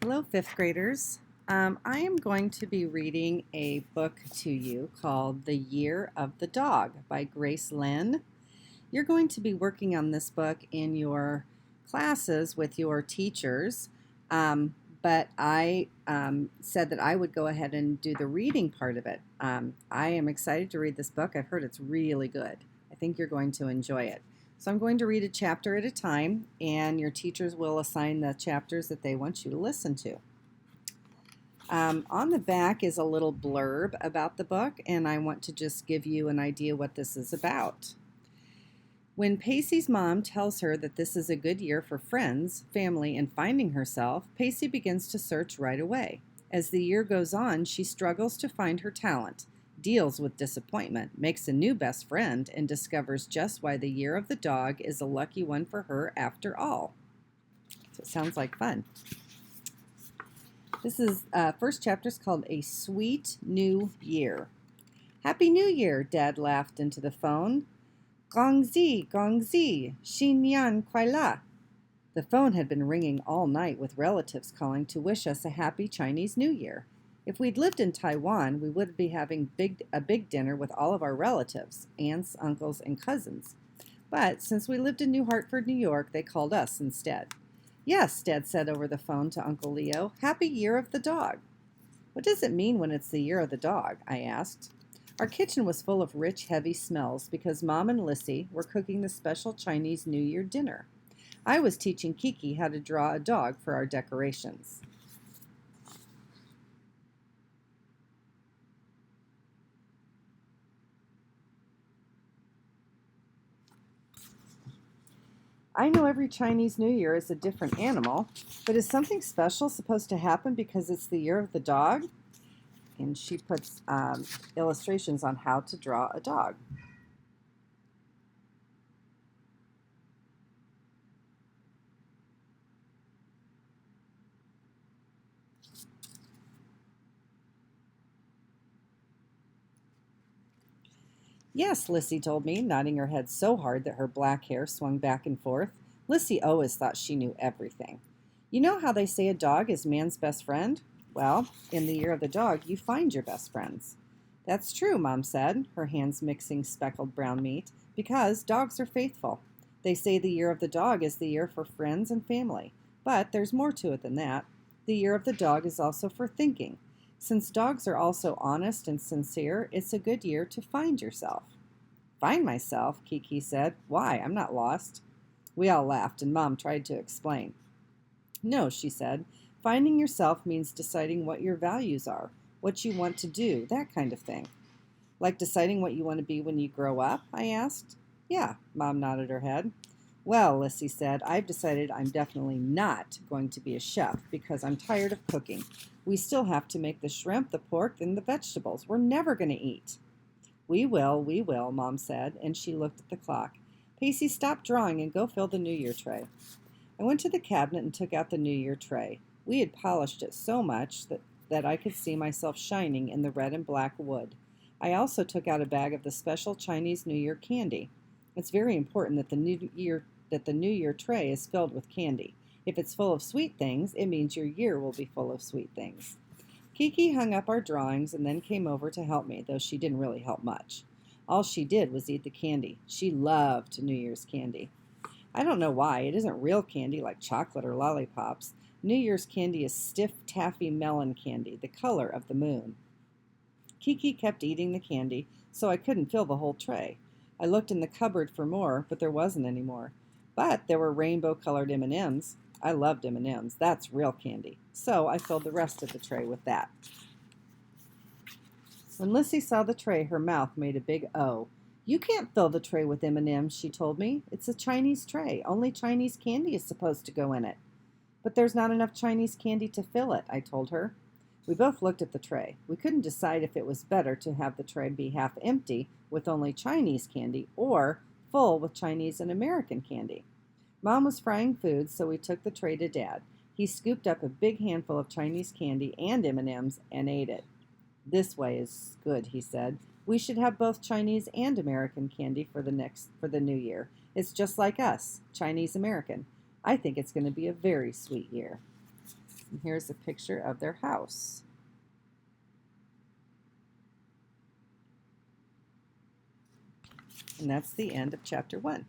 Hello, fifth graders. I am going to be reading a book to you called The Year of the Dog by Grace Lin. You're going to be working on this book in your classes with your teachers, but I said that I would go ahead and do the reading part of it. I am excited to read this book. I've heard it's really good. I think you're going to enjoy it. So I'm going to read a chapter at a time, and your teachers will assign the chapters that they want you to listen to. On the back is a little blurb about the book, and I want to just give you an idea what this is about. When Pacey's mom tells her that this is a good year for friends, family, and finding herself, Pacey begins to search right away. As the year goes on, she struggles to find her talent, deals with disappointment, makes a new best friend, and discovers just why the year of the dog is a lucky one for her after all. So it sounds like fun. This is first chapter is called A Sweet New Year. Happy New Year, Dad laughed into the phone. Gongzi, Gongzi, Xinyan Kuai. The phone had been ringing all night with relatives calling to wish us a happy Chinese New Year. If we'd lived in Taiwan, we would be having a big dinner with all of our relatives, aunts, uncles, and cousins. But since we lived in New Hartford, New York, they called us instead. Yes, Dad said over the phone to Uncle Leo, Happy Year of the Dog. What does it mean when it's the year of the dog? I asked. Our kitchen was full of rich, heavy smells because Mom and Lissy were cooking the special Chinese New Year dinner. I was teaching Kiki how to draw a dog for our decorations. I know every Chinese New Year is a different animal, but is something special supposed to happen because it's the year of the dog? And she puts illustrations on how to draw a dog. Yes, Lissy told me, nodding her head so hard that her black hair swung back and forth. Lissy always thought she knew everything. You know how they say a dog is man's best friend? Well, in the year of the dog, you find your best friends. That's true, Mom said, her hands mixing speckled brown meat, because dogs are faithful. They say the year of the dog is the year for friends and family, but there's more to it than that. The year of the dog is also for thinking. Since dogs are also honest and sincere, it's a good year to find yourself. Find myself, Kiki said. Why? I'm not lost. We all laughed, and Mom tried to explain. No, she said. Finding yourself means deciding what your values are, what you want to do, that kind of thing. Like deciding what you want to be when you grow up? I asked. Yeah, Mom nodded her head. Well, Lissy said, I've decided I'm definitely not going to be a chef because I'm tired of cooking. We still have to make the shrimp, the pork, and the vegetables. We're never going to eat. We will, Mom said, and she looked at the clock. Pacey, stop drawing and go fill the New Year tray. I went to the cabinet and took out the New Year tray. We had polished it so much that I could see myself shining in the red and black wood. I also took out a bag of the special Chinese New Year candy. It's very important that the New Year tray is filled with candy. If it's full of sweet things, it means your year will be full of sweet things. Kiki hung up our drawings and then came over to help me, though she didn't really help much. All she did was eat the candy. She loved New Year's candy. I don't know why. It isn't real candy like chocolate or lollipops. New Year's candy is stiff taffy melon candy, the color of the moon. Kiki kept eating the candy, so I couldn't fill the whole tray. I looked in the cupboard for more, but there wasn't any more. But there were rainbow-colored M&Ms. I loved M&Ms. That's real candy. So I filled the rest of the tray with that. When Lissy saw the tray, her mouth made a big O. You can't fill the tray with M&Ms, she told me. It's a Chinese tray. Only Chinese candy is supposed to go in it. But there's not enough Chinese candy to fill it, I told her. We both looked at the tray. We couldn't decide if it was better to have the tray be half empty with only Chinese candy or full with Chinese and American candy. Mom was frying food, so we took the tray to Dad. He scooped up a big handful of Chinese candy and M&Ms and ate it. This way is good, he said. We should have both Chinese and American candy for the new year. It's just like us, Chinese American. I think it's going to be a very sweet year. And here's a picture of their house. And that's the end of chapter 1.